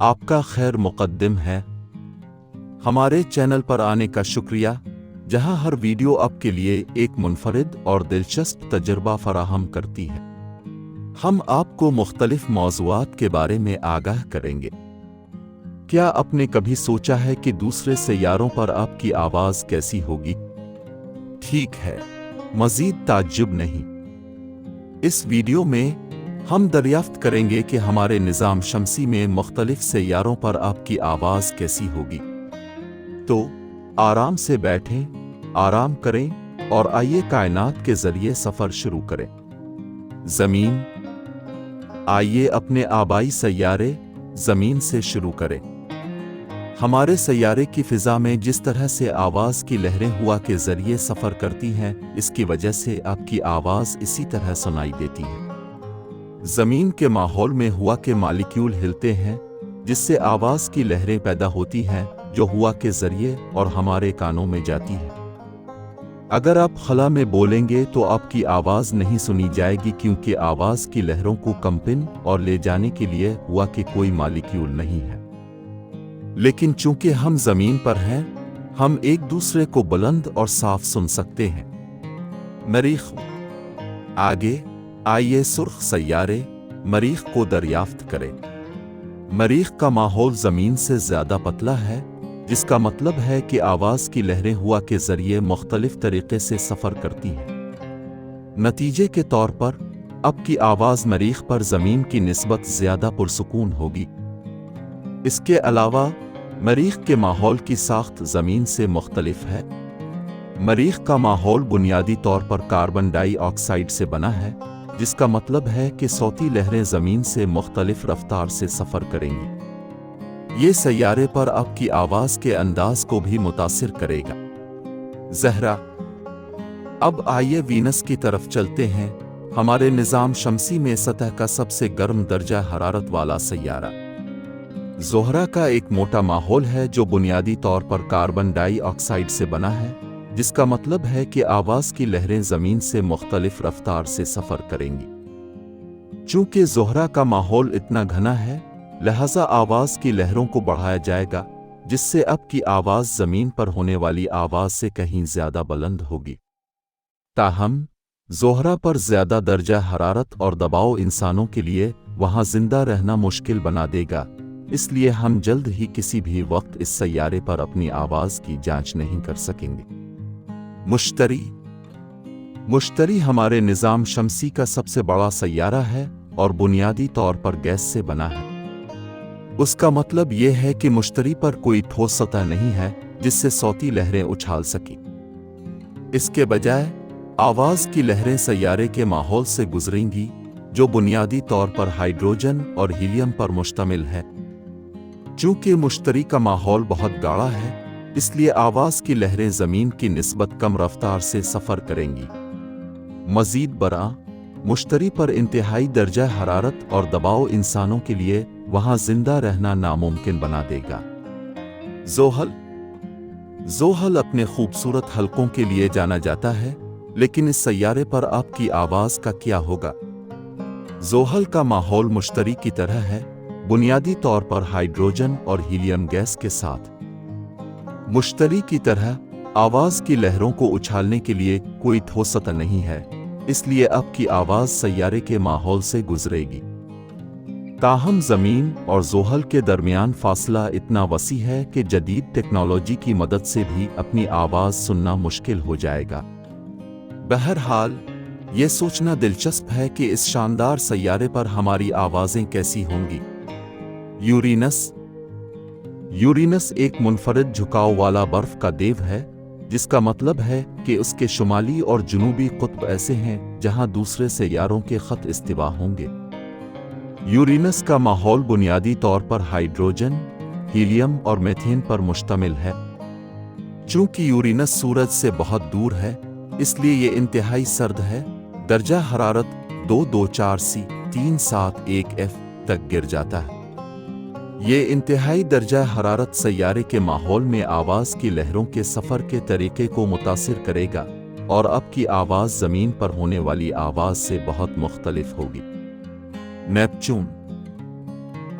آپ کا خیر مقدم ہے ہمارے چینل پر آنے کا شکریہ، جہاں ہر ویڈیو آپ کے لیے ایک منفرد اور دلچسپ تجربہ فراہم کرتی ہے۔ ہم آپ کو مختلف موضوعات کے بارے میں آگاہ کریں گے۔ کیا آپ نے کبھی سوچا ہے کہ دوسرے سیاروں پر آپ کی آواز کیسی ہوگی؟ ٹھیک ہے، مزید تعجب نہیں۔ اس ویڈیو میں ہم دریافت کریں گے کہ ہمارے نظام شمسی میں مختلف سیاروں پر آپ کی آواز کیسی ہوگی۔ تو آرام سے بیٹھیں، آرام کریں اور آئیے کائنات کے ذریعے سفر شروع کریں۔ زمین، آئیے اپنے آبائی سیارے زمین سے شروع کریں۔ ہمارے سیارے کی فضا میں جس طرح سے آواز کی لہریں ہوا کے ذریعے سفر کرتی ہیں، اس کی وجہ سے آپ کی آواز اسی طرح سنائی دیتی ہے۔ زمین کے ماحول میں ہوا کے مالیکیول ہلتے ہیں، جس سے آواز کی لہریں پیدا ہوتی ہیں، جو ہوا کے ذریعے اور ہمارے کانوں میں جاتی ہیں۔ اگر آپ خلا میں بولیں گے تو آپ کی آواز نہیں سنی جائے گی، کیونکہ آواز کی لہروں کو کمپن اور لے جانے کے لیے ہوا کے کوئی مالیکیول نہیں ہے۔ لیکن چونکہ ہم زمین پر ہیں، ہم ایک دوسرے کو بلند اور صاف سن سکتے ہیں۔ مریخ، آگے آئیے سرخ سیارے مریخ کو دریافت کریں۔ مریخ کا ماحول زمین سے زیادہ پتلا ہے، جس کا مطلب ہے کہ آواز کی لہریں ہوا کے ذریعے مختلف طریقے سے سفر کرتی ہیں۔ نتیجے کے طور پر اب کی آواز مریخ پر زمین کی نسبت زیادہ پرسکون ہوگی۔ اس کے علاوہ مریخ کے ماحول کی ساخت زمین سے مختلف ہے۔ مریخ کا ماحول بنیادی طور پر کاربن ڈائی آکسائیڈ سے بنا ہے، جس کا مطلب ہے کہ صوتی لہریں زمین سے مختلف رفتار سے سفر کریں گی۔ یہ سیارے پر آپ کی آواز کے انداز کو بھی متاثر کرے گا۔ زہرہ، اب آئیے وینس کی طرف چلتے ہیں، ہمارے نظام شمسی میں سطح کا سب سے گرم درجہ حرارت والا سیارہ۔ زہرہ کا ایک موٹا ماحول ہے جو بنیادی طور پر کاربن ڈائی آکسائیڈ سے بنا ہے، جس کا مطلب ہے کہ آواز کی لہریں زمین سے مختلف رفتار سے سفر کریں گی۔ چونکہ زہرہ کا ماحول اتنا گھنا ہے، لہذا آواز کی لہروں کو بڑھایا جائے گا، جس سے اب کی آواز زمین پر ہونے والی آواز سے کہیں زیادہ بلند ہوگی۔ تاہم زہرہ پر زیادہ درجہ حرارت اور دباؤ انسانوں کے لیے وہاں زندہ رہنا مشکل بنا دے گا، اس لیے ہم جلد ہی کسی بھی وقت اس سیارے پر اپنی آواز کی جانچ نہیں کر سکیں گے۔ مشتری ہمارے نظام شمسی کا سب سے بڑا سیارہ ہے اور بنیادی طور پر گیس سے بنا ہے۔ اس کا مطلب یہ ہے کہ مشتری پر کوئی ٹھوس سطح نہیں ہے جس سے صوتی لہریں اچھال سکیں۔ اس کے بجائے آواز کی لہریں سیارے کے ماحول سے گزریں گی، جو بنیادی طور پر ہائیڈروجن اور ہیلیم پر مشتمل ہے۔ چونکہ مشتری کا ماحول بہت گاڑھا ہے، اس لیے آواز کی لہریں زمین کی نسبت کم رفتار سے سفر کریں گی۔ مزید برآں، مشتری پر انتہائی درجہ حرارت اور دباؤ انسانوں کے لیے وہاں زندہ رہنا ناممکن بنا دے گا۔ زحل اپنے خوبصورت حلقوں کے لیے جانا جاتا ہے، لیکن اس سیارے پر آپ کی آواز کا کیا ہوگا؟ زحل کا ماحول مشتری کی طرح ہے، بنیادی طور پر ہائیڈروجن اور ہیلیم گیس کے ساتھ۔ مشتری کی طرح آواز کی لہروں کو اچھالنے کے لیے کوئی ٹھوس سطح نہیں ہے، اس لیے اب کی آواز سیارے کے ماحول سے گزرے گی۔ تاہم زمین اور زحل کے درمیان فاصلہ اتنا وسیع ہے کہ جدید ٹیکنالوجی کی مدد سے بھی اپنی آواز سننا مشکل ہو جائے گا۔ بہرحال، یہ سوچنا دلچسپ ہے کہ اس شاندار سیارے پر ہماری آوازیں کیسی ہوں گی۔ یورینس ایک منفرد جھکاؤ والا برف کا دیو ہے، جس کا مطلب ہے کہ اس کے شمالی اور جنوبی قطب ایسے ہیں جہاں دوسرے سیاروں کے خط استوا ہوں گے۔ یورینس کا ماحول بنیادی طور پر ہائیڈروجن، ہیلیم اور میتھین پر مشتمل ہے۔ چونکہ یورینس سورج سے بہت دور ہے، اس لیے یہ انتہائی سرد ہے، درجہ حرارت 224 سی 371 F تک گر جاتا ہے۔ یہ انتہائی درجہ حرارت سیارے کے ماحول میں آواز کی لہروں کے سفر کے طریقے کو متاثر کرے گا، اور اب کی آواز زمین پر ہونے والی آواز سے بہت مختلف ہوگی۔